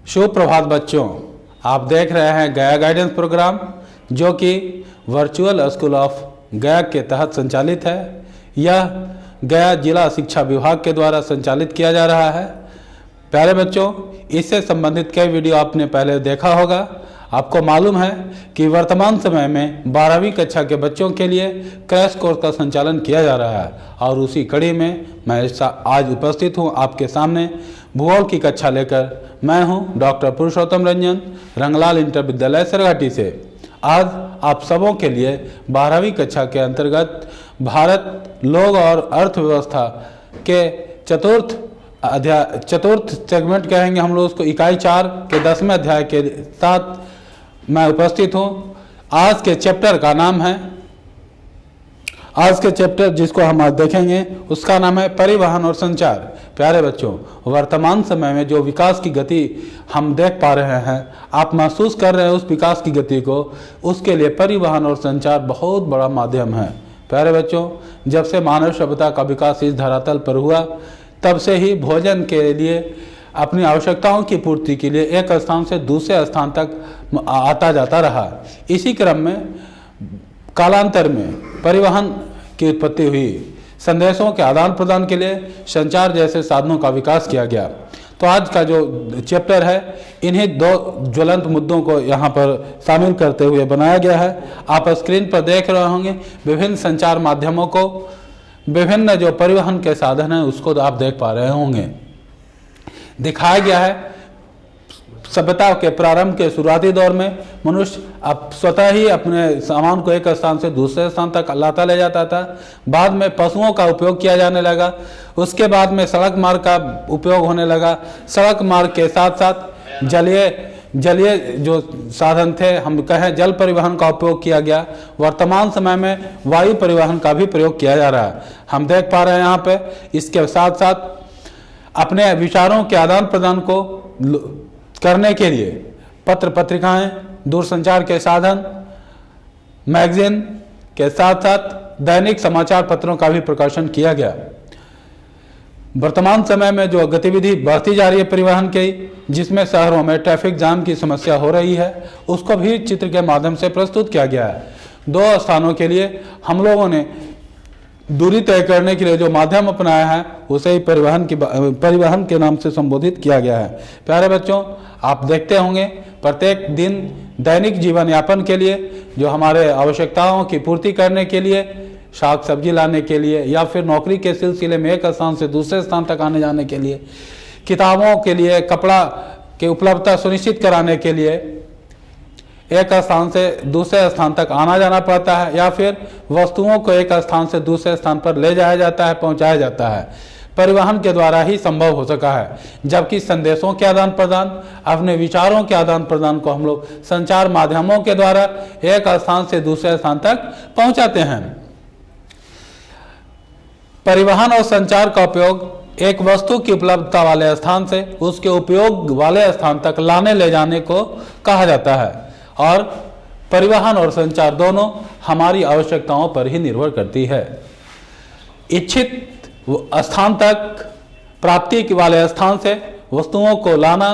सुप्रभात बच्चों, आप देख रहे हैं गया गाइडेंस प्रोग्राम जो कि वर्चुअल स्कूल ऑफ गया के तहत संचालित है। यह गया जिला शिक्षा विभाग के द्वारा संचालित किया जा रहा है। प्यारे बच्चों, इससे संबंधित कई वीडियो आपने पहले देखा होगा। आपको मालूम है कि वर्तमान समय में 12वीं कक्षा के बच्चों के लिए क्रैश कोर्स का संचालन किया जा रहा है और उसी कड़ी में मैं आज उपस्थित हूं आपके सामने भूगोल की कक्षा लेकर। मैं हूं डॉक्टर पुरुषोत्तम रंजन, रंगलाल इंटर विद्यालय सरघाटी से। आज आप सबों के लिए 12वीं कक्षा के अंतर्गत भारत, लोग और अर्थव्यवस्था के चतुर्थ सेगमेंट कहेंगे हम लोग उसको, इकाई 4 के 10वें अध्याय के साथ मैं उपस्थित हूँ। आज के चैप्टर का नाम है, आज के चैप्टर जिसको हम आज देखेंगे उसका नाम है परिवहन और संचार। प्यारे बच्चों, वर्तमान समय में जो विकास की गति हम देख पा रहे हैं, आप महसूस कर रहे हैं उस विकास की गति को, उसके लिए परिवहन और संचार बहुत बड़ा माध्यम है। प्यारे बच्चों, जब से मानव सभ्यता का विकास इस धरातल पर हुआ, तब से ही भोजन के लिए, अपनी आवश्यकताओं की पूर्ति के लिए एक स्थान से दूसरे स्थान तक आता जाता रहा। इसी क्रम में कालांतर में परिवहन की उत्पत्ति हुई। संदेशों के आदान प्रदान के लिए संचार जैसे साधनों का विकास किया गया। तो आज का जो चैप्टर है, इन्हीं दो ज्वलंत मुद्दों को यहाँ पर शामिल करते हुए बनाया गया है। आप स्क्रीन पर देख रहे होंगे विभिन्न संचार माध्यमों को, विभिन्न जो परिवहन के साधन हैं उसको आप देख पा रहे होंगे। दिखाया गया है सभ्यता के प्रारंभ के शुरुआती दौर में मनुष्य अब स्वतः ही अपने सामान को एक स्थान से दूसरे स्थान तक लाता ले जाता था। बाद में पशुओं का उपयोग किया जाने लगा। उसके बाद में सड़क मार्ग का उपयोग होने लगा। सड़क मार्ग के साथ साथ जलीय जो साधन थे, हम कहें जल परिवहन का उपयोग किया गया। वर्तमान समय में वायु परिवहन का भी प्रयोग किया जा रहा है, हम देख पा रहे हैं यहाँ पे। इसके साथ साथ अपने विचारों के आदान प्रदान को करने के लिए पत्र पत्रिकाएं, दूरसंचार के साधन, मैगजीन के साथ साथ दैनिक समाचार पत्रों का भी प्रकाशन किया गया। वर्तमान समय में जो गतिविधि बढ़ती जा रही है परिवहन की, जिसमें शहरों में ट्रैफिक जाम की समस्या हो रही है, उसको भी चित्र के माध्यम से प्रस्तुत किया गया है। 2 स्थानों के लिए हम लोगों ने दूरी तय करने के लिए जो माध्यम अपनाया है उसे ही परिवहन के नाम से संबोधित किया गया है। प्यारे बच्चों, आप देखते होंगे प्रत्येक दिन दैनिक जीवन यापन के लिए, जो हमारे आवश्यकताओं की पूर्ति करने के लिए, साग सब्जी लाने के लिए, या फिर नौकरी के सिलसिले में एक स्थान से दूसरे स्थान तक आने जाने के लिए, किताबों के लिए, कपड़ा के उपलब्धता सुनिश्चित कराने के लिए एक स्थान से दूसरे स्थान तक आना जाना पड़ता है, या फिर वस्तुओं को एक स्थान से दूसरे स्थान पर ले जाया जाता है, पहुंचाया जाता है। परिवहन के द्वारा ही संभव हो सका है। जबकि संदेशों के आदान प्रदान, अपने विचारों के आदान प्रदान को हम लोग संचार माध्यमों के द्वारा एक स्थान से दूसरे स्थान तक पहुंचाते हैं। परिवहन और संचार का उपयोग एक वस्तु की उपलब्धता वाले स्थान से उसके उपयोग वाले स्थान तक लाने ले जाने को कहा जाता है। और परिवहन और संचार दोनों हमारी आवश्यकताओं पर ही निर्भर करती है। इच्छित स्थान तक प्राप्ति वाले स्थान से वस्तुओं को लाना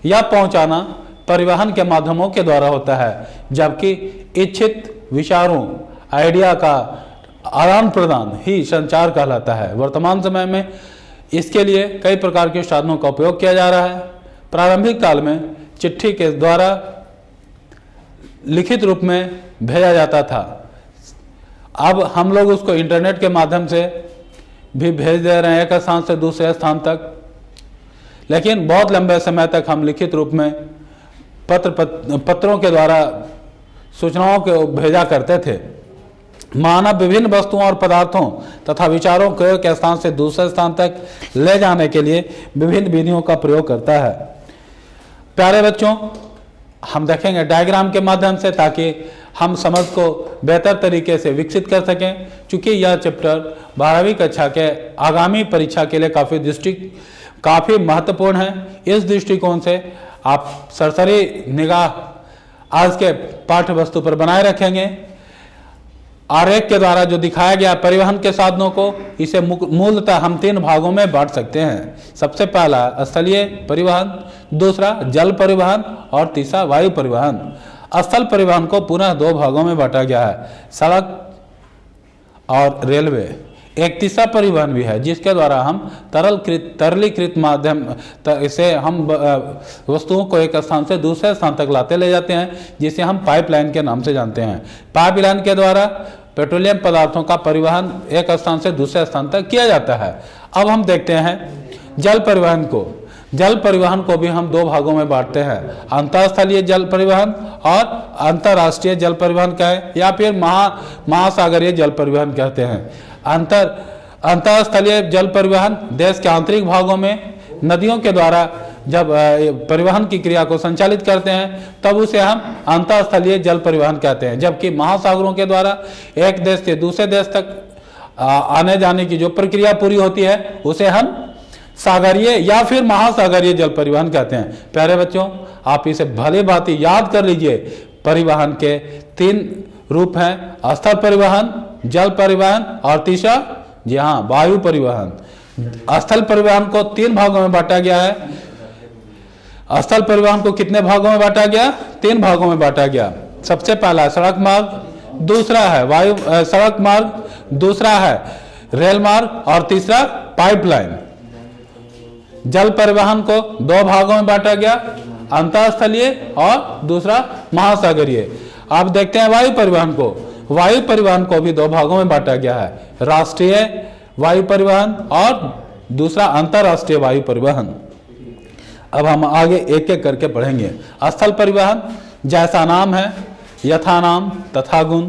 या पहुंचाना परिवहन के माध्यमों के द्वारा होता है, जबकि इच्छित विचारों, आइडिया का आदान प्रदान ही संचार कहलाता है। वर्तमान समय में इसके लिए कई प्रकार के साधनों का उपयोग किया जा रहा है। प्रारंभिक काल में चिट्ठी के द्वारा लिखित रूप में भेजा जाता था। अब हम लोग उसको इंटरनेट के माध्यम से भी भेज दे रहे हैं एक स्थान से दूसरे स्थान तक। लेकिन बहुत लंबे समय तक हम लिखित रूप में पत्रों के द्वारा सूचनाओं को भेजा करते थे। मानव विभिन्न वस्तुओं और पदार्थों तथा विचारों को एक स्थान से दूसरे स्थान तक ले जाने के लिए विभिन्न विधियों का प्रयोग करता है। प्यारे बच्चों, हम देखेंगे डायग्राम के माध्यम से, ताकि हम समझ को बेहतर तरीके से विकसित कर सकें। चूँकि यह चैप्टर 12वीं कक्षा के आगामी परीक्षा के लिए काफ़ी महत्वपूर्ण है। इस दृष्टिकोण से आप सरसरी निगाह आज के पाठ्य वस्तु पर बनाए रखेंगे आरेख के द्वारा जो दिखाया गया परिवहन के साधनों को, इसे मूलतः हम 3 भागों में बांट सकते हैं। सबसे पहला स्थलीय परिवहन, दूसरा जल परिवहन और तीसरा वायु परिवहन। स्थल परिवहन को पुनः 2 भागों में बांटा गया है, सड़क और रेलवे। एक तीसरा परिवहन भी है जिसके द्वारा हम तरलीकृत माध्यम से हम वस्तुओं को एक स्थान से दूसरे स्थान तक लाते ले जाते हैं, जिसे हम पाइपलाइन के नाम से जानते हैं। पाइपलाइन के द्वारा पेट्रोलियम पदार्थों का परिवहन एक स्थान से दूसरे स्थान तक किया जाता है। अब हम देखते हैं जल परिवहन को। जल परिवहन को भी हम 2 भागों में बांटते हैं, अंतरस्थलीय जल परिवहन और अंतर्राष्ट्रीय जल परिवहन कहें या फिर महासागरीय जल परिवहन कहते हैं। अंतरस्थलीय जल परिवहन देश के आंतरिक भागों में नदियों के द्वारा जब परिवहन की क्रिया को संचालित करते हैं तब उसे हम अंतरस्थलीय जल परिवहन कहते हैं, जबकि महासागरों के द्वारा एक देश से दूसरे देश तक आने जाने की जो प्रक्रिया पूरी होती है उसे हम सागरीय या फिर महासागरीय जल परिवहन कहते हैं। प्यारे बच्चों, आप इसे भली भांति याद कर लीजिए। परिवहन के 3 रूप हैं, स्थल परिवहन, जल परिवहन और तीसरा जी हाँ वायु परिवहन। स्थल परिवहन को 3 भागों में बांटा गया है। स्थल परिवहन को कितने भागों में बांटा गया? 3 भागों में बांटा गया। सबसे पहला सड़क मार्ग, दूसरा है सड़क मार्ग, दूसरा है रेल मार्ग और तीसरा पाइपलाइन। जल परिवहन को 2 भागों में बांटा गया, अंतरस्थलीय और दूसरा महासागरीय। आप देखते हैं वायु परिवहन को। वायु परिवहन को भी 2 भागों में बांटा गया है, राष्ट्रीय वायु परिवहन और दूसरा अंतरराष्ट्रीय वायु परिवहन। अब हम आगे एक एक करके पढ़ेंगे। स्थल परिवहन, जैसा नाम है यथा नाम तथा गुण।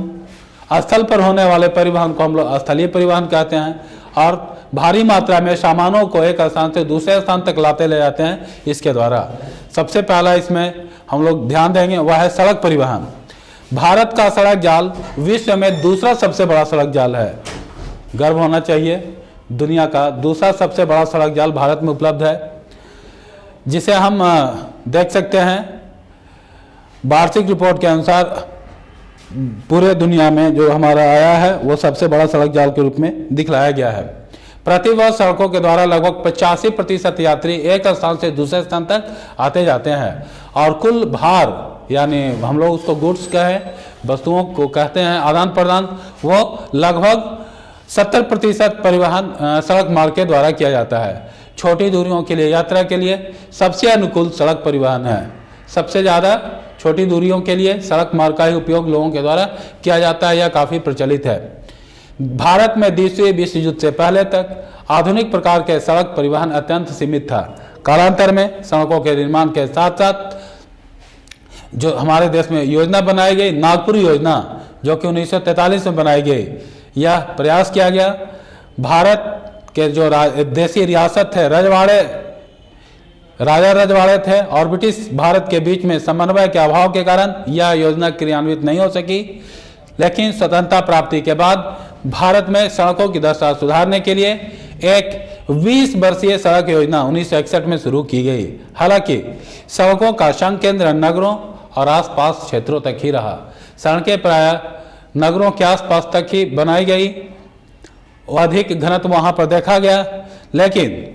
स्थल पर होने वाले परिवहन को हम लोग स्थलीय परिवहन कहते हैं और भारी मात्रा में सामानों को एक स्थान से दूसरे स्थान तक लाते ले जाते हैं इसके द्वारा। सबसे पहला इसमें हम लोग ध्यान देंगे वह है सड़क परिवहन। भारत का सड़क जाल विश्व में दूसरा सबसे बड़ा सड़क जाल है। गर्व होना चाहिए, दुनिया का दूसरा सबसे बड़ा सड़क जाल भारत में उपलब्ध है, जिसे हम देख सकते हैं वार्षिक रिपोर्ट के अनुसार पूरे दुनिया में जो हमारा आया है वो सबसे बड़ा सड़क जाल के रूप में दिखलाया गया है। प्रतिवर्ष सड़कों के द्वारा लगभग 85% यात्री एक स्थान से दूसरे स्थान तक आते जाते हैं और कुल भार, यानी हम लोग उसको गुड्स कहें, वस्तुओं को कहते हैं आदान प्रदान, वो लगभग 70% परिवहन सड़क मार्ग के द्वारा किया जाता है। छोटी दूरियों के लिए यात्रा के लिए सबसे अनुकूल सड़क परिवहन है। सबसे ज़्यादा छोटी दूरियों के लिए सड़क मार्ग का ही उपयोग लोगों के द्वारा किया जाता है, यह काफ़ी प्रचलित है। भारत में 20वीं विश्व युद्ध से पहले तक आधुनिक प्रकार के सड़क परिवहन अत्यंत सीमित था। कालांतर में सड़कों के निर्माण के साथ साथ जो हमारे देश में योजना बनाई गई, नागपुर योजना, जो कि 1943 में बनाई गई, यह प्रयास किया गया। भारत के जो देसी रियासत थे, राजा रजवाड़े थे और ब्रिटिश भारत के बीच में समन्वय के अभाव के कारण यह योजना क्रियान्वित नहीं हो सकी। लेकिन स्वतंत्रता प्राप्ति के बाद भारत में सड़कों की दशा सुधारने के लिए एक 20 वर्षीय सड़क योजना 1961 में शुरू की गई। हालांकि सड़कों का संकेंद्र नगरों और आसपास क्षेत्रों तक ही रहा। सड़कें प्रायः नगरों के आसपास तक ही बनाई गई, अधिक घनत्व वहां पर देखा गया, लेकिन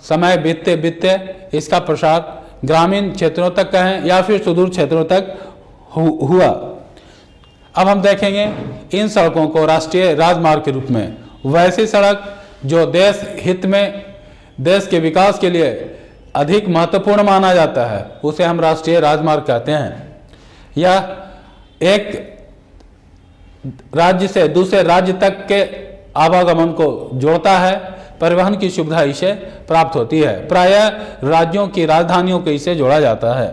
समय बीतते बीतते इसका प्रसार ग्रामीण क्षेत्रों तक कहें या फिर सुदूर क्षेत्रों तक हुआ। अब हम देखेंगे इन सड़कों को राष्ट्रीय राजमार्ग के रूप में। वैसी सड़क जो देश हित में, देश के विकास के लिए अधिक महत्वपूर्ण माना जाता है, उसे हम राष्ट्रीय राजमार्ग कहते हैं। यह एक राज्य से दूसरे राज्य तक के आवागमन को जोड़ता है। परिवहन की सुविधा इसे प्राप्त होती है। प्रायः राज्यों की राजधानियों को इसे जोड़ा जाता है।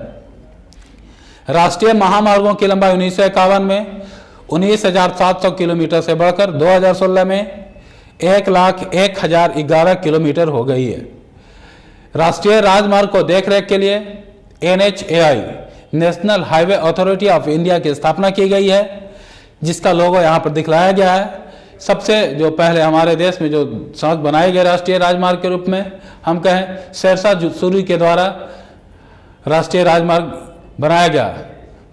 राष्ट्रीय महामार्गों की लंबाई 1951 में 19,700 किलोमीटर से बढ़कर 2016 में 1,01,011 किलोमीटर हो गई है। राष्ट्रीय राजमार्ग को देखरेख के लिए NHAI, national highway authority of India की स्थापना की गई है, जिसका लोगो यहाँ पर दिखलाया गया है। सबसे जो पहले हमारे देश में जो सड़क बनाई गई राष्ट्रीय राजमार्ग के रूप में, हम कहें शेरशाह सूरी के द्वारा राष्ट्रीय राजमार्ग बनाया गया,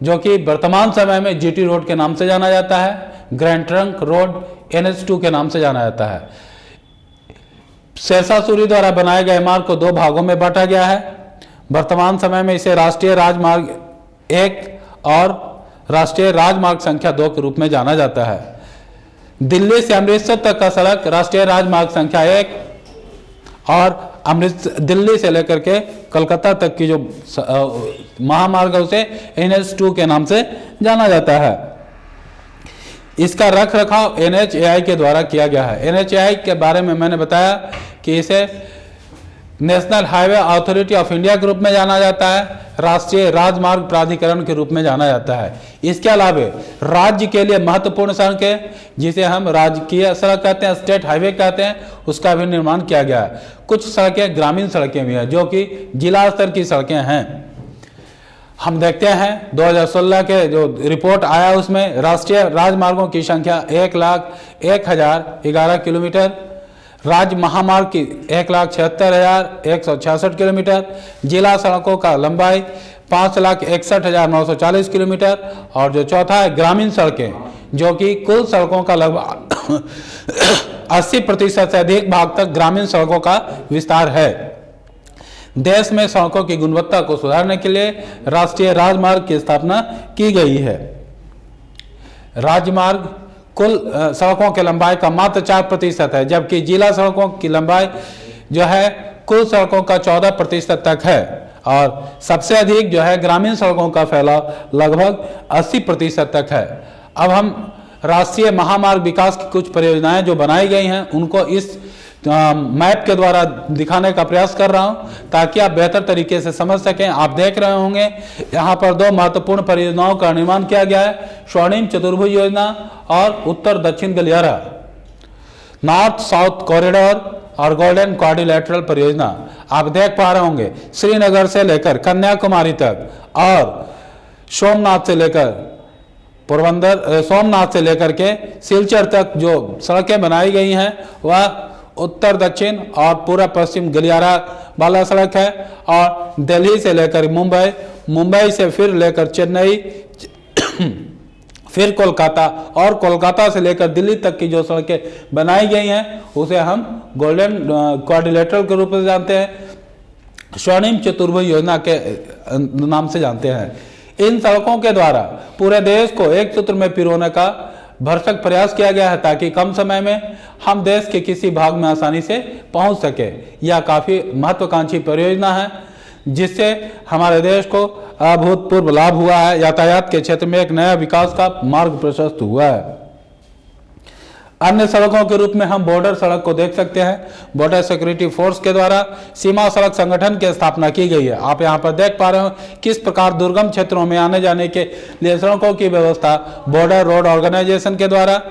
जो कि वर्तमान समय में GT रोड के नाम से जाना जाता है। ग्रैंड ट्रंक रोड NH2 के नाम से जाना जाता है। शेरशाह सूरी द्वारा बनाए गए मार्ग को 2 भागों में बांटा गया है। वर्तमान समय में इसे राष्ट्रीय राजमार्ग 1 और राष्ट्रीय राजमार्ग संख्या 2 के रूप में जाना जाता है। दिल्ली से अमृतसर तक का सड़क राष्ट्रीय राजमार्ग संख्या 1 और दिल्ली से लेकर के कोलकाता तक की जो महामार्ग है उसे NH2 के नाम से जाना जाता है। इसका रख रखाव NHAI के द्वारा किया गया है। NHAI के बारे में मैंने बताया कि इसे national highway authority of India के रूप में जाना जाता है, राष्ट्रीय राजमार्ग प्राधिकरण के रूप में जाना जाता है। इसके अलावा राज्य के लिए महत्वपूर्ण सड़कें जिसे हम राजकीय सड़क कहते हैं, स्टेट हाईवे कहते हैं, उसका भी निर्माण किया गया है। कुछ सड़कें ग्रामीण सड़कें भी हैं जो कि जिला स्तर की सड़कें हैं। हम देखते हैं 2016 के जो रिपोर्ट आया उसमें राष्ट्रीय राजमार्गों की संख्या 1,01,011 किलोमीटर, राज्य महामार्ग की 1,76,166 किलोमीटर, जिला सड़कों का लंबाई 5,61,940 किलोमीटर और जो चौथा है ग्रामीण सड़कें जो कि कुल सड़कों का लगभग 80% से अधिक भाग तक ग्रामीण सड़कों का विस्तार है। देश में सड़कों की गुणवत्ता को सुधारने के लिए राष्ट्रीय राजमार्ग की स्थापना की गई है। राजमार्ग कुल सड़कों की लंबाई का मात्र 4% है, जबकि जिला सड़कों की लंबाई जो है कुल सड़कों का 14% तक है और सबसे अधिक जो है ग्रामीण सड़कों का फैलाव लगभग 80% तक है। अब हम राष्ट्रीय महामार्ग विकास की कुछ परियोजनाएं जो बनाई गई हैं उनको इस मैप के द्वारा दिखाने का प्रयास कर रहा हूं ताकि आप बेहतर तरीके से समझ सकें। आप देख रहे होंगे यहाँ पर 2 महत्वपूर्ण परियोजनाओं का निर्माण किया गया है, स्वर्णिम चतुर्भुज योजना और उत्तर दक्षिण गलियारा, नॉर्थ साउथ कॉरिडोर और गोल्डन क्वाड्रिलेटरल परियोजना। आप देख पा रहे होंगे श्रीनगर से लेकर कन्याकुमारी तक और सोमनाथ से लेकर पोरबंदर, सोमनाथ से लेकर के सिलचर तक जो सड़कें बनाई गई हैं वह उत्तर दक्षिण और पूरा पश्चिम गलियारा वाला सड़क है और दिल्ली से लेकर मुंबई, मुंबई से फिर लेकर चेन्नई फिर कोलकाता और कोलकाता से लेकर दिल्ली तक की जो सड़कें बनाई गई हैं उसे हम गोल्डन क्वाड्रिलेटरल के रूप में जानते हैं, स्वर्णिम चतुर्भुज योजना के नाम से जानते हैं। इन सड़कों के द्वारा पूरे देश को एक सूत्र में पिरोने का भरसक प्रयास किया गया है ताकि कम समय में हम देश के किसी भाग में आसानी से पहुंच सके। यह काफ़ी महत्वाकांक्षी परियोजना है जिससे हमारे देश को अभूतपूर्व लाभ हुआ है। यातायात के क्षेत्र में एक नया विकास का मार्ग प्रशस्त हुआ है। अन्य सड़कों के रूप में हम बॉर्डर सड़क को देख सकते हैं। बॉर्डर सिक्योरिटी फोर्स के द्वारा सीमा सड़क संगठन की स्थापना की गई है। आप यहां पर देख पा रहे हो किस प्रकार दुर्गम क्षेत्रों में आने जाने के लिए सड़कों की व्यवस्था बॉर्डर रोड ऑर्गेनाइजेशन के द्वारा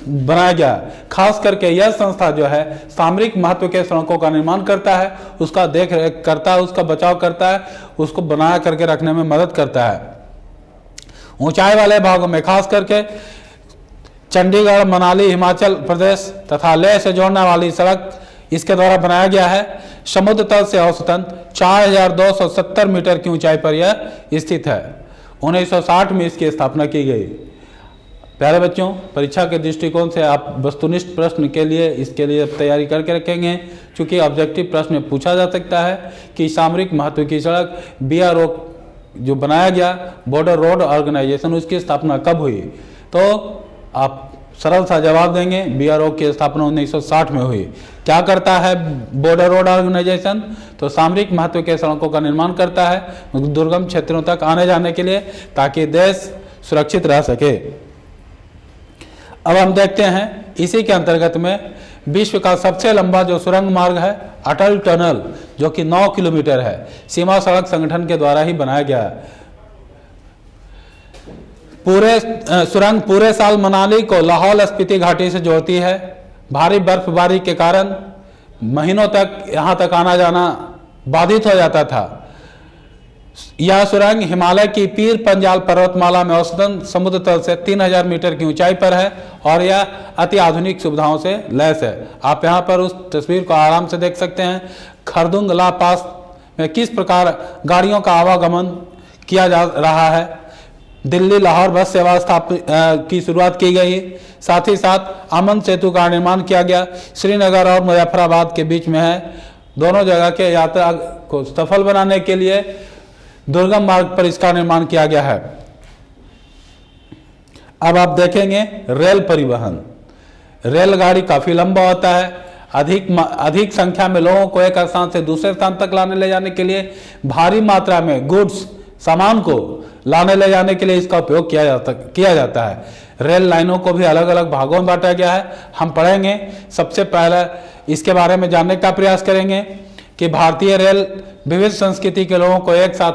बनाया गया। खास करके यह संस्था जो है सामरिक महत्व के सड़कों का निर्माण करता है, उसका देख रेख करता है, उसका बचाव करता है, उसको बना करके रखने में मदद करता है। ऊंचाई वाले भागों में खास करके चंडीगढ़, मनाली, हिमाचल प्रदेश तथा लेह से जोड़ने वाली सड़क इसके द्वारा बनाया गया है। समुद्र तल से औसतन 4270 मीटर की ऊंचाई पर यह स्थित है। 1960 में इसकी स्थापना की गई। प्यारे बच्चों, परीक्षा के दृष्टिकोण से आप वस्तुनिष्ठ प्रश्न के लिए इसके लिए तैयारी करके रखेंगे क्योंकि ऑब्जेक्टिव प्रश्न में पूछा जा सकता है कि सामरिक महत्व की सड़क BRO जो बनाया गया बॉर्डर रोड ऑर्गेनाइजेशन उसकी स्थापना कब हुई, तो आप सरल सा जवाब देंगे BRO की स्थापना 1960 में हुई। क्या करता है बॉर्डर रोड ऑर्गेनाइजेशन, तो सामरिक महत्व के सड़कों का निर्माण करता है दुर्गम क्षेत्रों तक आने जाने के लिए ताकि देश सुरक्षित रह सके। अब हम देखते हैं इसी के अंतर्गत में विश्व का सबसे लंबा जो सुरंग मार्ग है अटल टनल जो कि 9 किलोमीटर है, सीमा सड़क संगठन के द्वारा ही बनाया गया है। सुरंग पूरे साल मनाली को लाहौल स्पीति घाटी से जोड़ती है। भारी बर्फबारी के कारण महीनों तक यहाँ तक आना जाना बाधित हो जाता था। यह सुरंग हिमालय की पीर पंजाल पर्वतमाला में औसतन समुद्र तल से 3000 मीटर की ऊंचाई पर है और यह अति आधुनिक सुविधाओं से लैस है। आप यहाँ पर उस तस्वीर को आराम से देख सकते हैं। खरदुंग ला पास में किस प्रकार गाड़ियों का आवागमन किया जा रहा है। दिल्ली लाहौर बस सेवा की शुरुआत की गई। साथ ही साथ अमन सेतु का निर्माण किया गया। श्रीनगर और मुजफ्फराबाद के बीच में है। दोनों जगह के यात्रा को सफल बनाने के लिए दुर्गम मार्ग पर इसका निर्माण किया गया है। अब आप देखेंगे रेल परिवहन। रेलगाड़ी काफी लंबा होता है। अधिक संख्या में लोगों को एक स्थान से दूसरे स्थान तक लाने ले जाने के लिए, भारी मात्रा में गुड्स सामान को लाने ले जाने के लिए इसका उपयोग किया जाता है। रेल लाइनों को भी अलग अलग भागों में बांटा गया है। हम पढ़ेंगे। सबसे पहले इसके बारे में जानने का प्रयास करेंगे कि भारतीय रेल विविध संस्कृति के लोगों को एक साथ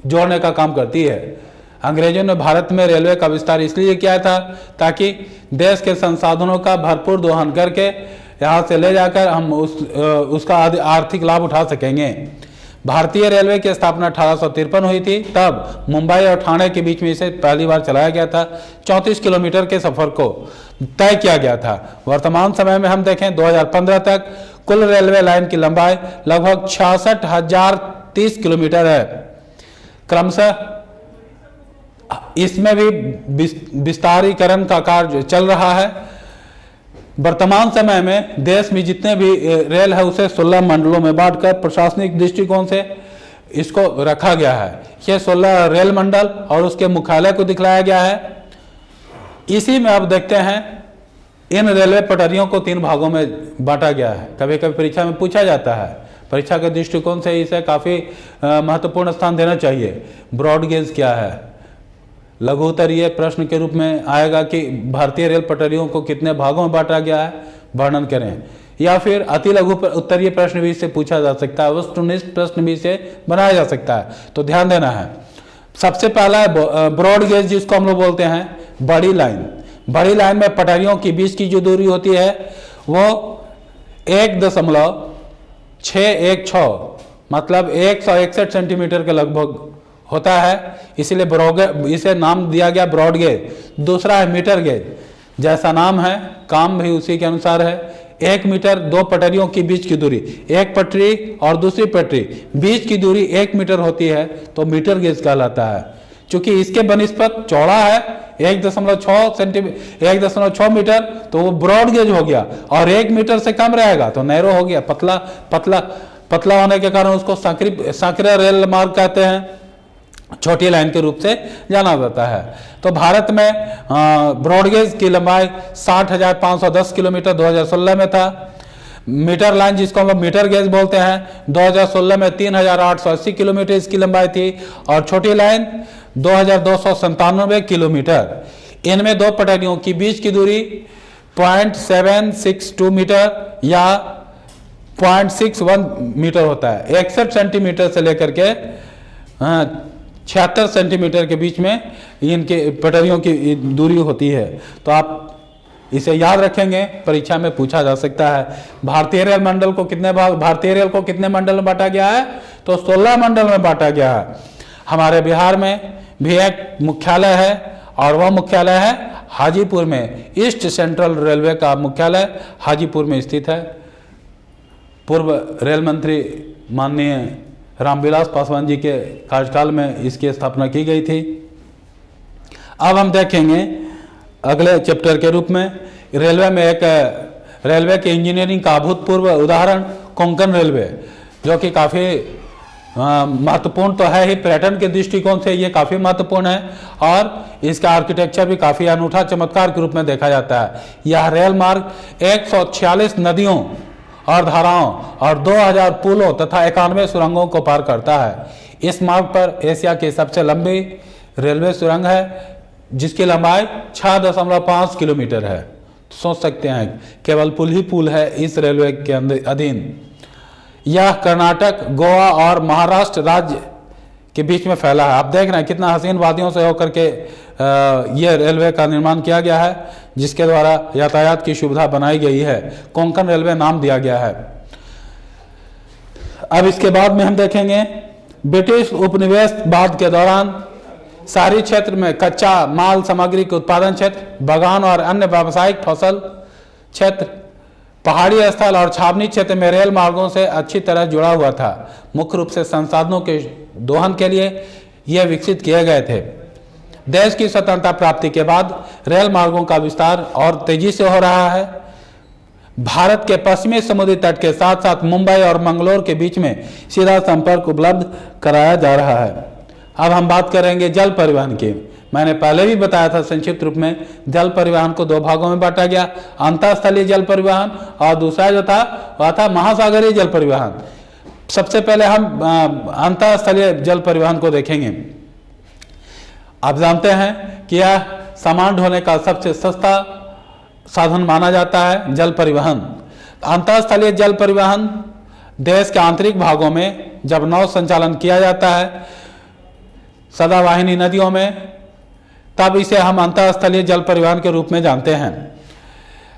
जोड़ने का काम करती है। अंग्रेजों ने भारत में रेलवे का विस्तार इसलिए किया था ताकि देश के संसाधनों का भरपूर दोहन करके यहाँ से ले जाकर हम उसका आर्थिक लाभ उठा सकेंगे। भारतीय रेलवे की स्थापना 1853 हुई थी। तब मुंबई और ठाणे के बीच में इसे पहली बार चलाया गया था। 34 किलोमीटर के सफर को तय किया गया था। वर्तमान समय में हम देखें 2015 तक कुल रेलवे लाइन की लंबाई लगभग 66,030 किलोमीटर है। क्रमशः इसमें भी विस्तारीकरण का कार्य चल रहा है। वर्तमान समय में देश में जितने भी रेल है उसे 16 मंडलों में बांटकर प्रशासनिक दृष्टिकोण से इसको रखा गया है। ये 16 रेल मंडल और उसके मुख्यालय को दिखलाया गया है। इसी में अब देखते हैं इन रेलवे पटरियों को 3 भागों में बांटा गया है। कभी कभी परीक्षा में पूछा जाता है। परीक्षा के दृष्टिकोण से इसे काफी महत्वपूर्ण स्थान देना चाहिए। ब्रॉड गेज क्या है? लघु उत्तरीय प्रश्न के रूप में आएगा कि भारतीय रेल पटरियों को कितने भागों में बांटा गया है, वर्णन करें। या फिर अति लघु उत्तरीय प्रश्न भी इससे पूछा जा सकता है। वस्तुनिष्ठ प्रश्न भी इसे बनाया जा सकता है, तो ध्यान देना है। सबसे पहला है ब्रॉड गेज, जिसको हम लोग बोलते हैं बड़ी लाइन। बड़ी लाइन में पटरियों के बीच की जो दूरी होती है वो 1.616 मतलब 161 सेंटीमीटर के लगभग होता है। इसलिए इसे नाम दिया गया ब्रॉड गेज। दूसरा है मीटर गेज। जैसा नाम है काम भी उसी के अनुसार है। 1 मीटर 2 पटरियों के बीच की दूरी, एक पटरी और दूसरी पटरी बीच की दूरी 1 मीटर होती है तो मीटर गेज कहलाता है। चूंकि इसके बनिस्पत चौड़ा है 1.6 मीटर तो वो ब्रॉड गेज हो गया, और 1 मीटर से कम रहेगा तो नैरो हो गया, पतला होने के कारण उसको सांकरा रेल मार्ग कहते हैं। छोटी लाइन के रूप से जाना जाता है। तो भारत में ब्रॉडगेज की लंबाई 60,510 किलोमीटर 2016 में था। मीटर लाइन, जिसको हम मीटर गेज बोलते हैं, 2016 में 3,880 किलोमीटर इसकी लंबाई थी। और छोटी लाइन 2,297 किलोमीटर। इनमें 2 पटरियों की बीच की दूरी 0.762 मीटर या 0.61 मीटर होता है। 61 सेंटीमीटर से लेकर के 76 सेंटीमीटर के बीच में इनके पटरियों की दूरी होती है। तो आप इसे याद रखेंगे, परीक्षा में पूछा जा सकता है। भारतीय रेल को कितने मंडल में बांटा गया है? तो 16 मंडल में बांटा गया है। हमारे बिहार में भी एक मुख्यालय है और वह मुख्यालय है हाजीपुर में। ईस्ट सेंट्रल रेलवे का मुख्यालय हाजीपुर में स्थित है। पूर्व रेल मंत्री माननीय रामविलास पासवान जी के कार्यकाल में इसकी स्थापना की गई थी। अब हम देखेंगे अगले चैप्टर के रूप में रेलवे के इंजीनियरिंग का अभूतपूर्व उदाहरण कोंकण रेलवे, जो कि काफ़ी महत्वपूर्ण तो है ही, पर्यटन के दृष्टिकोण से ये काफ़ी महत्वपूर्ण है और इसका आर्किटेक्चर भी काफ़ी अनूठा चमत्कार के रूप में देखा जाता है। यह रेल मार्ग 146 नदियों और धाराओं और 2000 पुलों तथा 91 सुरंगों को पार करता है। इस मार्ग पर एशिया की सबसे लंबी रेलवे सुरंग है, जिसकी लंबाई 6.5 किलोमीटर है। सोच सकते हैं केवल पुल ही पुल है इस रेलवे के अधीन। यह कर्नाटक, गोवा और महाराष्ट्र राज्य के बीच में फैला है। आप देख रहे हैं कितना हसीन वादियों से होकर के यह रेलवे का निर्माण किया गया है, जिसके द्वारा यातायात की सुविधा बनाई गई है। कोंकण रेलवे नाम दिया गया है। अब इसके बाद में हम देखेंगे ब्रिटिश उपनिवेशवाद के दौरान शहरी क्षेत्र में कच्चा माल सामग्री के उत्पादन क्षेत्र, बगान और अन्य व्यावसायिक फसल क्षेत्र, पहाड़ी स्थल और छावनी क्षेत्र में रेल मार्गों से अच्छी तरह जुड़ा हुआ था। मुख्य रूप से संसाधनों के दोहन के लिए यह विकसित किए गए थे। देश की स्वतंत्रता प्राप्ति के बाद रेल मार्गों का विस्तार और तेजी से हो रहा है। भारत के पश्चिमी समुद्री तट के साथ साथ मुंबई और मंगलोर के बीच में सीधा संपर्क उपलब्ध कराया जा रहा है। अब हम बात करेंगे जल परिवहन की। मैंने पहले भी बताया था संक्षिप्त रूप में, जल परिवहन को दो भागों में बांटा गया, अंतरस्थलीय जल परिवहन और दूसरा जो था वह था महासागरीय जल परिवहन। सबसे पहले हम अंतरस्थलीय जल परिवहन को देखेंगे। आप जानते हैं कि यह सामान ढोने का सबसे सस्ता साधन माना जाता है जल परिवहन। अंतरस्थलीय जल परिवहन देश के आंतरिक भागों में जब नौ संचालन किया जाता है सदावाहिनी नदियों में, तब इसे हम अंतरस्थलीय जल परिवहन के रूप में जानते हैं।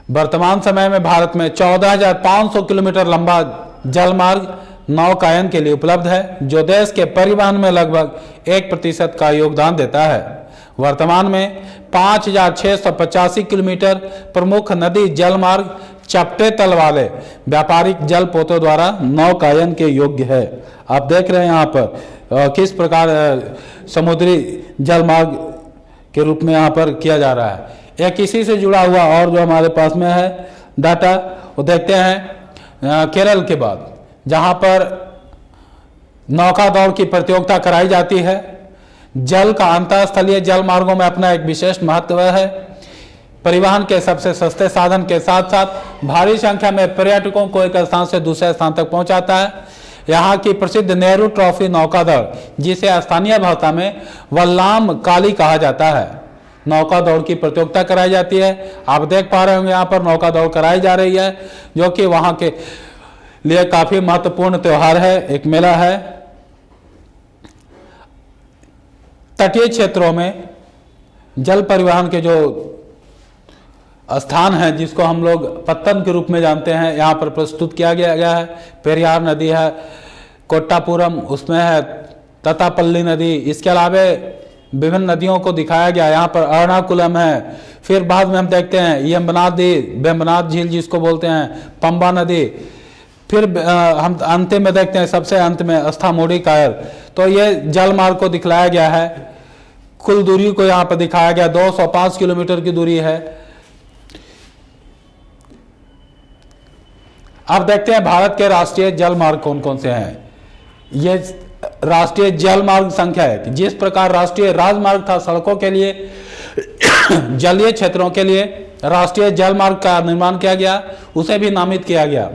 वर्तमान समय में भारत में 14,500 किलोमीटर लंबा जल मार्ग नौकायन के लिए उपलब्ध है, जो देश के परिवहन में लगभग 1% का योगदान देता है। वर्तमान में 5,685 किलोमीटर प्रमुख नदी जल मार्ग चपटे तल वाले व्यापारिक जल पोतों द्वारा नौकायन के योग्य है। आप देख रहे हैं यहाँ पर किस प्रकार समुद्री जल मार्ग के रूप में यहाँ पर किया जा रहा है। एक इसी से जुड़ा हुआ और जो हमारे पास में है डाटा, वो देखते हैं केरल के बाद, जहाँ पर नौका दौड़ की प्रतियोगिता कराई जाती है। जल का अंतरस्थलीय जल मार्गों में अपना एक विशेष महत्व है। परिवहन के सबसे सस्ते साधन के साथ साथ भारी संख्या में पर्यटकों को एक स्थान से दूसरे स्थान तक पहुंचाता है। यहाँ की प्रसिद्ध नेहरू ट्रॉफी नौकादौड़, जिसे स्थानीय भाषा में वल्लाम काली कहा जाता है, नौका दौड़ की प्रतियोगिता कराई जाती है। आप देख पा रहे होंगे यहाँ पर नौका दौड़ कराई जा रही है, जो कि वहाँ के लिए काफी महत्वपूर्ण त्योहार है, एक मेला है। तटीय क्षेत्रों में जल परिवहन के जो स्थान है, जिसको हम लोग पत्तन के रूप में जानते हैं, यहाँ पर प्रस्तुत किया गया है। पेरियार नदी है, कोट्टापुरम उसमें है, ततापल्ली नदी, इसके अलावा विभिन्न नदियों को दिखाया गया। यहाँ पर एर्नाकुलम है। फिर बाद में हम देखते हैं यमुनादी, वेम्बनाथ झील जिसको बोलते हैं, पंबा नदी। फिर हम अंत में देखते हैं, सबसे अंत में अस्थामोड़ी कायर। तो ये जल मार्ग को दिखलाया गया है। कुल दूरी को यहाँ पर दिखाया गया, 205 किलोमीटर की दूरी है। अब देखते हैं भारत के राष्ट्रीय जल मार्ग कौन कौन से हैं। ये राष्ट्रीय जल मार्ग संख्या है। जिस प्रकार राष्ट्रीय राजमार्ग था सड़कों के लिए, जलीय क्षेत्रों के लिए राष्ट्रीय जल मार्ग का निर्माण किया गया, उसे भी नामित किया गया।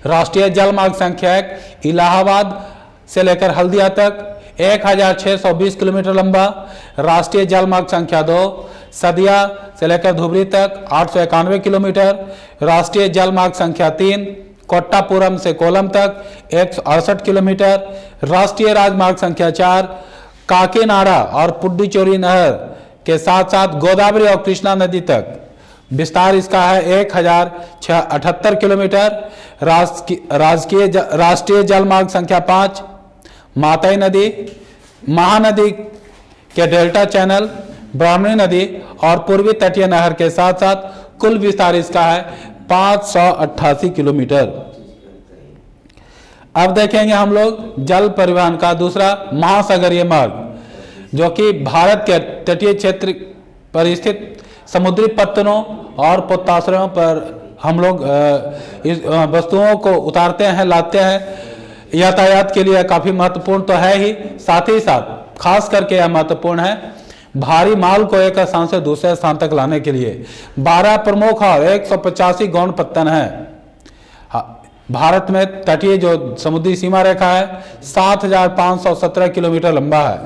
राष्ट्रीय जल मार्ग संख्या 1 इलाहाबाद से लेकर हल्दिया तक 1,620 किलोमीटर लंबा। राष्ट्रीय जल मार्ग संख्या 2 सदिया से लेकर धुबरी तक 891 किलोमीटर। राष्ट्रीय जल मार्ग संख्या 3 कोट्टापुरम से कोलम तक 168 किलोमीटर। राष्ट्रीय राजमार्ग संख्या 4 काकीनाडा और पुडुचेरी नहर के साथ साथ गोदावरी और कृष्णा नदी तक विस्तार इसका है 1,078 किलोमीटर। राष्ट्रीय जल मार्ग संख्या 5 माताई नदी, महानदी के डेल्टा चैनल, ब्राह्मणी नदी और पूर्वी तटीय नहर के साथ साथ कुल विस्तार इसका है 588 किलोमीटर। अब देखेंगे हम लोग जल परिवहन का दूसरा महासागरीय मार्ग, जो कि भारत के तटीय क्षेत्र पर स्थित समुद्री पत्तनों और पोताश्रयों पर हम लोग इस वस्तुओं को उतारते हैं, लाते हैं। यातायात के लिए काफी महत्वपूर्ण तो है ही, साथ ही साथ खास करके यह महत्वपूर्ण है भारी माल को एक स्थान से दूसरे स्थान तक लाने के लिए। 12 प्रमुख और 185 गौण पत्तन है। भारत में तटीय जो समुद्री सीमा रेखा है 7,517 किलोमीटर लंबा है।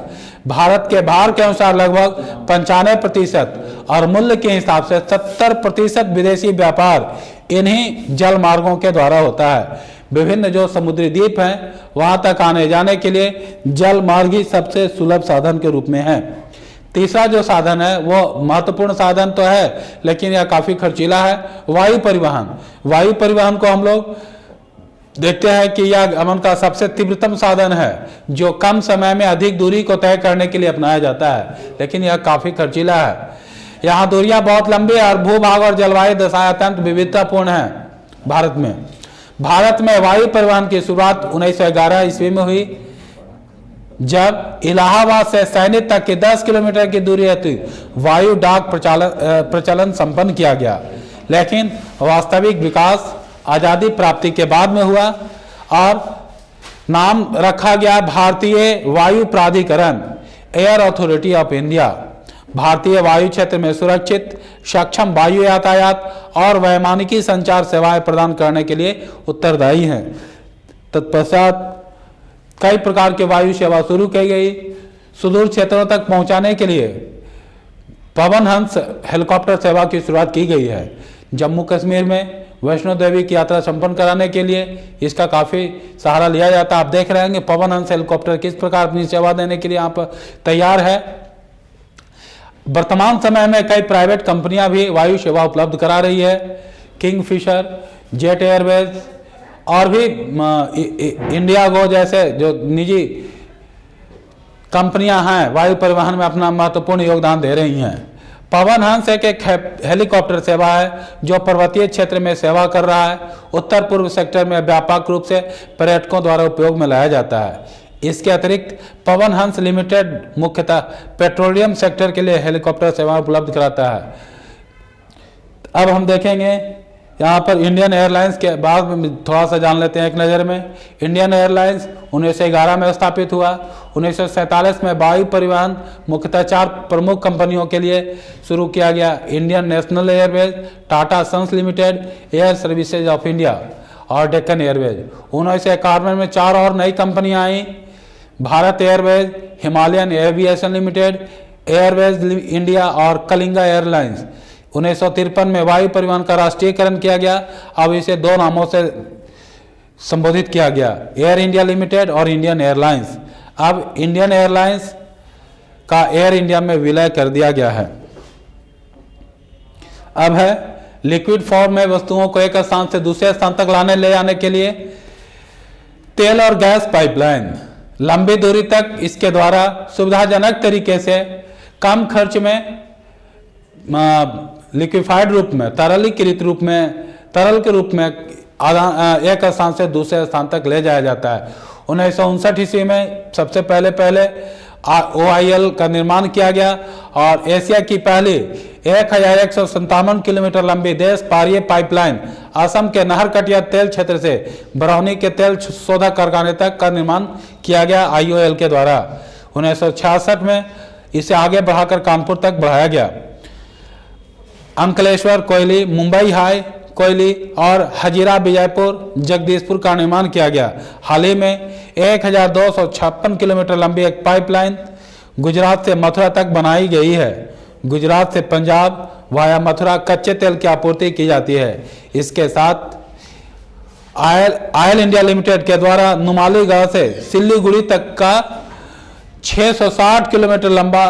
भारत के भार के अनुसार लगभग 95% और मूल्य के हिसाब से 70% विदेशी व्यापार इन्हीं जल मार्गों के द्वारा होता है। विभिन्न जो समुद्री द्वीप हैं वहां तक आने जाने के लिए जल मार्ग ही सबसे सुलभ साधन के रूप में है। तीसरा जो साधन है वो महत्वपूर्ण साधन तो है, लेकिन यह काफी खर्चीला है, वायु परिवहन। वायु परिवहन को हम लोग देखते हैं कि यह गमन का सबसे तीव्रतम साधन है, जो कम समय में अधिक दूरी को तय करने के लिए अपनाया जाता है, लेकिन यह काफी खर्चीला है। यहाँ दूरियां बहुत लंबी है और भूभाग और जलवायु दशाएं अत्यंत विविधतापूर्ण है। भारत में वायु परिवहन की शुरुआत 1911 ईस्वी में हुई। जब इलाहाबाद से सैनिक तक की 10 किलोमीटर की दूरी हेतु वायु डाक प्रचलन संपन्न किया गया, लेकिन वास्तविक विकास आज़ादी प्राप्ति के बाद में हुआ और नाम रखा गया भारतीय वायु प्राधिकरण, एयर अथॉरिटी ऑफ इंडिया। भारतीय वायु क्षेत्र में सुरक्षित सक्षम वायु यातायात और वैमानिकी संचार सेवाएं प्रदान करने के लिए उत्तरदायी हैं। तत्पश्चात कई प्रकार के वायु सेवा शुरू की गई। सुदूर क्षेत्रों तक पहुंचाने के लिए पवन हंस हेलीकॉप्टर सेवा की शुरुआत की गई है। जम्मू कश्मीर में वैष्णो देवी की यात्रा संपन्न कराने के लिए इसका काफ़ी सहारा लिया जाता है। आप देख रहे हैं कि पवन हंस हेलीकॉप्टर किस प्रकार अपनी सेवा देने के लिए यहाँ पर तैयार है। वर्तमान समय में कई प्राइवेट कंपनियां भी वायु सेवा उपलब्ध करा रही है। किंगफिशर, जेट एयरवेज और भी इंडियागो जैसे जो निजी कंपनियां हैं वायु परिवहन में अपना महत्वपूर्ण योगदान दे रही हैं। पवन हंस एक हेलीकॉप्टर सेवा है जो पर्वतीय क्षेत्र में सेवा कर रहा है। उत्तर पूर्व सेक्टर में व्यापक रूप से पर्यटकों द्वारा उपयोग में लाया जाता है। इसके अतिरिक्त पवन हंस लिमिटेड मुख्यतः पेट्रोलियम सेक्टर के लिए हेलीकॉप्टर सेवा उपलब्ध कराता है। अब हम देखेंगे यहाँ पर इंडियन एयरलाइंस के बाद में थोड़ा सा जान लेते हैं एक नज़र में। इंडियन एयरलाइंस 1911 में स्थापित हुआ। 1947 में वायु परिवहन मुख्यतः 4 प्रमुख कंपनियों के लिए शुरू किया गया। Indian National Airways, Tata Sons Limited, Air Services of India और डेक्कन एयरवेज। 1991 में 4 और नई कंपनियां आई, Bharat Airways, Himalayan Aviation Limited, Airways India और कलिंगा एयरलाइंस। 1953 में वायु परिवहन का राष्ट्रीयकरण किया गया। अब इसे 2 नामों से संबोधित किया गया, एयर इंडिया लिमिटेड और इंडियन एयरलाइंस। अब इंडियन एयरलाइंस का एयर इंडिया में विलय कर दिया गया है। अब है लिक्विड फॉर्म में वस्तुओं को एक स्थान से दूसरे स्थान तक लाने ले जाने के लिए तेल और गैस पाइपलाइन। लंबी दूरी तक इसके द्वारा सुविधाजनक तरीके से कम खर्च में लिक्विफाइड रूप में, तरलीकृत रूप में, तरल के रूप में एक स्थान से दूसरे स्थान तक ले जाया जाता है। 1959 ईस्वी में सबसे पहले OIL का निर्माण किया गया और एशिया की पहली 1157 किलोमीटर लंबी देश पारीय पाइपलाइन असम के नहरकटिया तेल क्षेत्र से बरौनी के तेल शोधक कारखाने तक का निर्माण किया गया IOL के द्वारा। 1966 में इसे आगे बढ़ाकर कानपुर तक बढ़ाया गया। अंकलेश्वर कोयली, मुंबई हाई कोयली और हजीरा विजयपुर जगदीशपुर का निर्माण किया गया। हाल ही में 1256 किलोमीटर लंबी एक पाइपलाइन गुजरात से मथुरा तक बनाई गई है। गुजरात से पंजाब वाया मथुरा कच्चे तेल की आपूर्ति की जाती है। इसके साथ ऑयल इंडिया लिमिटेड के द्वारा नुमालीगढ़ से सिल्लीगुड़ी तक का 660 किलोमीटर लंबा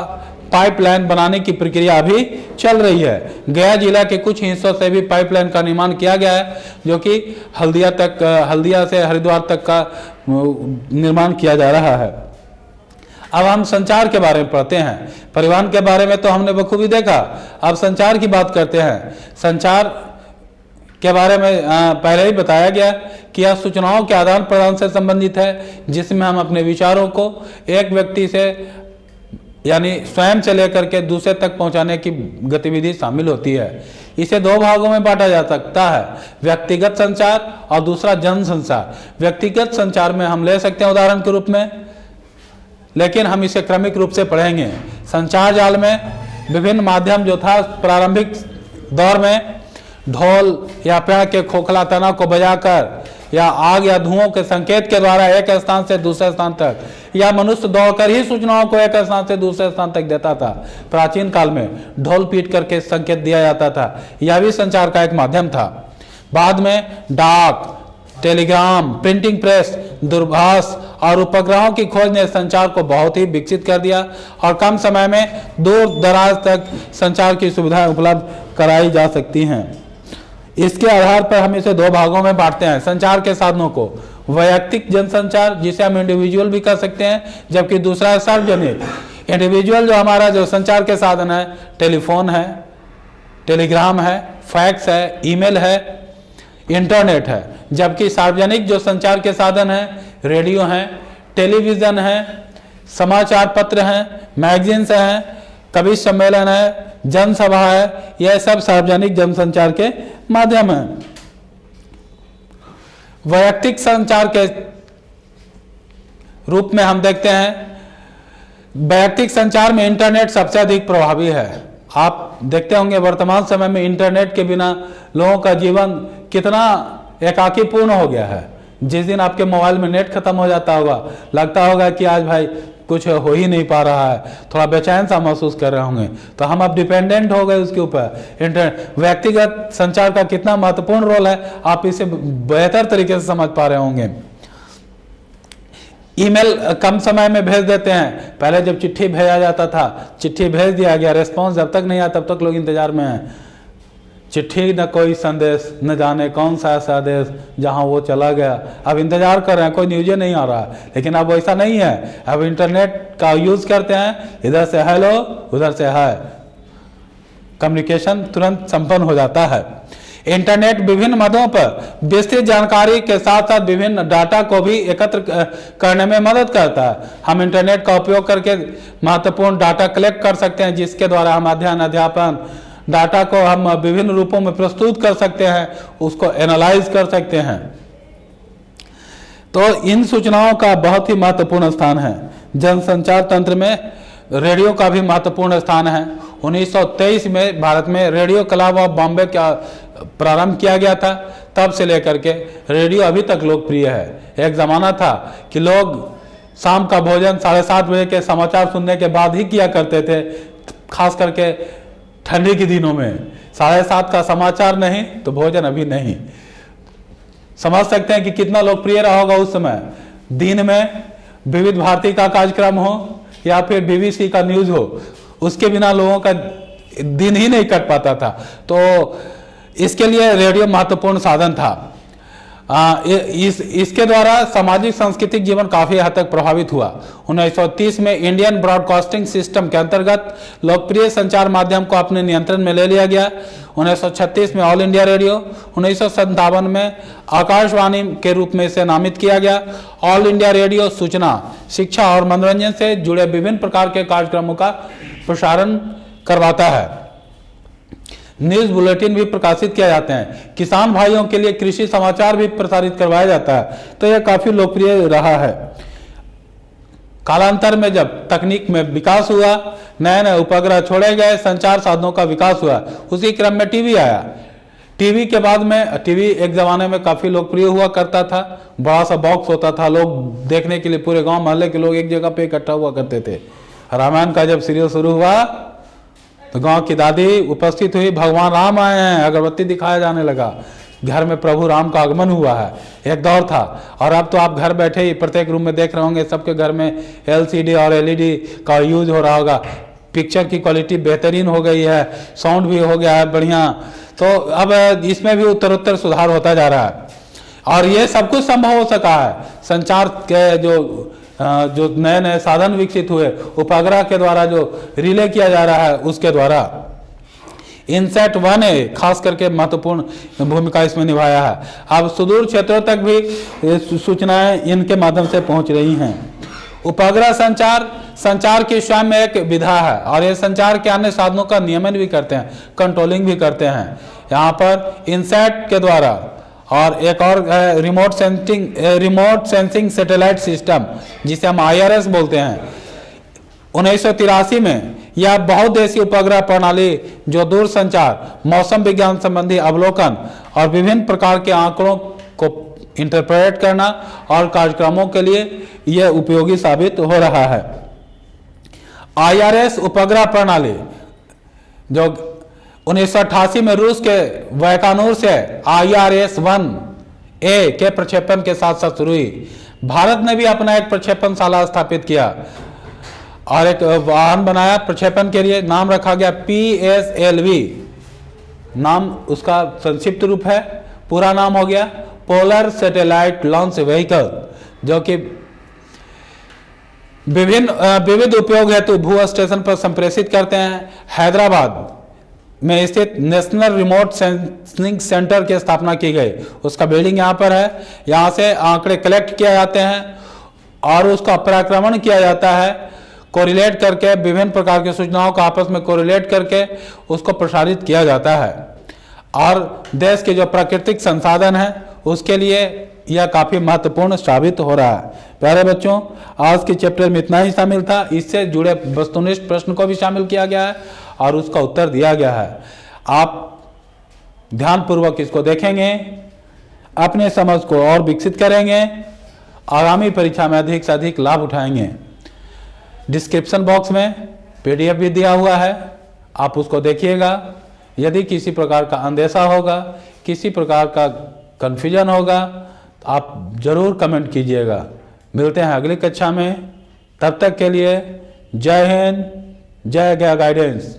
पाइपलाइन बनाने की प्रक्रिया अभी चल रही है। गया जिला के कुछ हिस्सों से भी पाइपलाइन का निर्माण किया गया है, जो कि हल्दिया से हरिद्वार तक का निर्माण किया जा रहा है। अब हम संचार के बारे में पढ़ते हैं। परिवहन के बारे में तो हमने बखूबी देखा, अब संचार की बात करते हैं। संचार के बारे में पहले ही बताया गया कि यह सूचनाओं के आदान प्रदान से संबंधित है, जिसमें हम अपने विचारों को एक व्यक्ति से यानी स्वयं से लेकर के दूसरे तक पहुंचाने की गतिविधि शामिल होती है। इसे 2 भागों में बांटा जा सकता है, व्यक्तिगत संचार और दूसरा जन संचार। व्यक्तिगत संचार में हम ले सकते हैं उदाहरण के रूप में, लेकिन हम इसे क्रमिक रूप से पढ़ेंगे। संचार जाल में विभिन्न माध्यम जो था प्रारंभिक दौर में ढोल या पेड़ के खोखला तना को बजाकर या आग या धुओं के संकेत के द्वारा एक स्थान से दूसरे स्थान तक या मनुष्य दौड़कर ही सूचनाओं को एक स्थान से दूसरे स्थान तक देता था। प्राचीन काल में ढोल पीट करके संकेत दिया जाता था, यह भी संचार का एक माध्यम था। बाद में डाक, टेलीग्राम, प्रिंटिंग प्रेस, दूरभाष और उपग्रहों की खोज ने संचार को बहुत ही विकसित कर दिया और कम समय में दूर दराज तक संचार की सुविधाएं उपलब्ध कराई जा सकती हैं। इसके आधार पर हम इसे 2 भागों में बांटते हैं संचार के साधनों को। वैयक्तिक जनसंचार, जिसे हम इंडिविजुअल भी कर सकते हैं, जबकि दूसरा है सार्वजनिक। इंडिविजुअल जो हमारा जो संचार के साधन है, टेलीफोन है, टेलीग्राम है, फैक्स है, ईमेल है, इंटरनेट है। जबकि सार्वजनिक जो संचार के साधन है, रेडियो है, टेलीविज़न है, समाचार पत्र हैं, मैगजीन्स हैं, कवि सम्मेलन है, जनसभा है, यह सब सार्वजनिक जनसंचार के माध्यम हैं। वैयक्तिक संचार के रूप में हम देखते हैं, वैयक्तिक संचार में इंटरनेट सबसे अधिक प्रभावी है। आप देखते होंगे वर्तमान समय में इंटरनेट के बिना लोगों का जीवन कितना एकाकीपूर्ण हो गया है। जिस दिन आपके मोबाइल में नेट खत्म हो जाता होगा, लगता होगा कि आज भाई कुछ हो ही नहीं पा रहा है, थोड़ा बेचैन सा महसूस कर रहे होंगे। तो हम अब डिपेंडेंट हो गए उसके ऊपर। इंटरनेट व्यक्तिगत संचार का कितना महत्वपूर्ण रोल है, आप इसे बेहतर तरीके से समझ पा रहे होंगे। ईमेल कम समय में भेज देते हैं। पहले जब चिट्ठी भेजा जाता था, चिट्ठी भेज दिया गया, रिस्पॉन्स जब तक नहीं आया तब तक लोग इंतजार में हैं। चिट्ठी न कोई संदेश, न जाने कौन सा ऐसा देश जहां वो चला गया। अब इंतजार कर रहे हैं, कोई न्यूज़ नहीं आ रहा है। लेकिन अब वैसा नहीं है, अब इंटरनेट का यूज करते हैं, इधर से हेलो उधर से हाय, कम्युनिकेशन तुरंत संपन्न हो जाता है। इंटरनेट विभिन्न मदों पर विस्तृत जानकारी के साथ साथ विभिन्न डाटा को भी एकत्र करने में मदद करता है। हम इंटरनेट का उपयोग करके महत्वपूर्ण डाटा कलेक्ट कर सकते हैं, जिसके द्वारा हम अध्ययन अध्यापन डाटा को हम विभिन्न रूपों में प्रस्तुत कर सकते हैं, उसको एनालाइज कर सकते हैं। तो इन सूचनाओं का बहुत ही महत्वपूर्ण स्थान है। जनसंचार तंत्र में रेडियो का भी महत्वपूर्ण स्थान है। 1923 में भारत में रेडियो क्लब ऑफ बॉम्बे का प्रारंभ किया गया था। तब से लेकर के रेडियो अभी तक लोकप्रिय है। एक जमाना था कि लोग शाम का भोजन 7:30 बजे के समाचार सुनने के बाद ही किया करते थे, खास करके ठंडी के दिनों में। 7:30 का समाचार नहीं तो भोजन अभी नहीं। समझ सकते हैं कि कितना लोकप्रिय रहा होगा उस समय। दिन में विविध भारती का कार्यक्रम हो या फिर BBC का न्यूज हो, उसके बिना लोगों का दिन ही नहीं कट पाता था। तो इसके लिए रेडियो महत्वपूर्ण साधन था। इसके द्वारा सामाजिक सांस्कृतिक जीवन काफी हद तक प्रभावित हुआ। 1930 में इंडियन ब्रॉडकास्टिंग सिस्टम के अंतर्गत लोकप्रिय संचार माध्यम को अपने नियंत्रण में ले लिया गया। 1936 में ऑल इंडिया रेडियो, 1957 में आकाशवाणी के रूप में इसे नामित किया गया। ऑल इंडिया रेडियो सूचना, शिक्षा और मनोरंजन से जुड़े विभिन्न प्रकार के कार्यक्रमों का प्रसारण करवाता है। न्यूज बुलेटिन भी प्रकाशित किए जाते हैं। किसान भाइयों के लिए कृषि समाचार भी प्रसारित करवाया जाता है। तो यह काफी लोकप्रिय रहा है। कालांतर में जब तकनीक में विकास हुआ, नए नए उपग्रह छोड़े गए, संचार साधनों का विकास हुआ, उसी क्रम में टीवी आया। टीवी के बाद में टीवी एक जमाने में काफी लोकप्रिय हुआ करता था। बड़ा सा बॉक्स होता था, लोग देखने के लिए पूरे गांव मोहल्ले के लोग एक जगह पे इकट्ठा हुआ करते थे। रामायण का जब सीरियल शुरू हुआ तो गांव की दादी उपस्थित हुई, भगवान राम आए हैं, अगरबत्ती दिखाया जाने लगा, घर में प्रभु राम का आगमन हुआ है। एक दौर था। और अब तो आप घर बैठे ही प्रत्येक रूम में देख रहे होंगे, सबके घर में LCD और LED का यूज हो रहा होगा। पिक्चर की क्वालिटी बेहतरीन हो गई है, साउंड भी हो गया है बढ़िया। तो अब इसमें भी उत्तरोत्तर सुधार होता जा रहा है और ये सब कुछ संभव हो सका है संचार के जो नए नए साधन विकसित हुए, उपग्रह के द्वारा जो रिले किया जा रहा है उसके द्वारा। इनसेट 1A खास करके महत्वपूर्ण भूमिका इसमें निभाया है। अब सुदूर क्षेत्रों तक भी सूचनाएं इनके माध्यम से पहुंच रही हैं। उपग्रह संचार की स्वयं में एक विधा है और ये संचार के अन्य साधनों का नियमन भी करते हैं, कंट्रोलिंग भी करते हैं। यहाँ पर इनसेट के द्वारा और एक और रिमोट सेंसिंग सैटेलाइट सिस्टम जिसे हम IRS बोलते हैं। 1983 में यह बहुउद्देशीय उपग्रह प्रणाली जो दूर संचार, मौसम विज्ञान संबंधी अवलोकन और विभिन्न प्रकार के आंकड़ों को इंटरप्रेट करना और कार्यक्रमों के लिए यह उपयोगी साबित हो रहा है। IRS उपग्रह प्रणाली जो 1988 में रूस के वैकानूर से IRS-1A के प्रक्षेपण के साथ साथ शुरू हुई। भारत ने भी अपना एक प्रक्षेपणशाला स्थापित किया और एक वाहन बनाया प्रक्षेपण के लिए, नाम रखा गया PSLV। नाम उसका संक्षिप्त रूप है, पूरा नाम हो गया पोलर सैटेलाइट लॉन्च व्हीकल, जो कि विविध उपयोग हेतु भू स्टेशन पर संप्रेषित करते हैं। हैदराबाद में स्थित नेशनल रिमोट सेंसिंग सेंटर की स्थापना की गई, उसका बिल्डिंग यहाँ पर है। यहाँ से आंकड़े कलेक्ट किए जाते हैं, और उसका पराक्रमण किया जाता है, कोरिलेट करके विभिन्न प्रकार की सूचनाओं को आपस में कोरिलेट करके उसको प्रसारित किया जाता है। और देश के जो प्राकृतिक संसाधन है उसके लिए यह काफ़ी महत्वपूर्ण साबित हो रहा है। प्यारे बच्चों, आज के चैप्टर में इतना ही शामिल था। इससे जुड़े वस्तुनिष्ठ प्रश्न को भी शामिल किया गया है और उसका उत्तर दिया गया है। आप ध्यानपूर्वक इसको देखेंगे, अपने समझ को और विकसित करेंगे, आगामी परीक्षा में अधिक से अधिक लाभ उठाएंगे। डिस्क्रिप्शन बॉक्स में PDF भी दिया हुआ है, आप उसको देखिएगा। यदि किसी प्रकार का अंदेशा होगा, किसी प्रकार का कन्फ्यूजन होगा तो आप ज़रूर कमेंट कीजिएगा। मिलते हैं अगली कक्षा में, तब तक के लिए जय हिंद, जय गया गाइडेंस।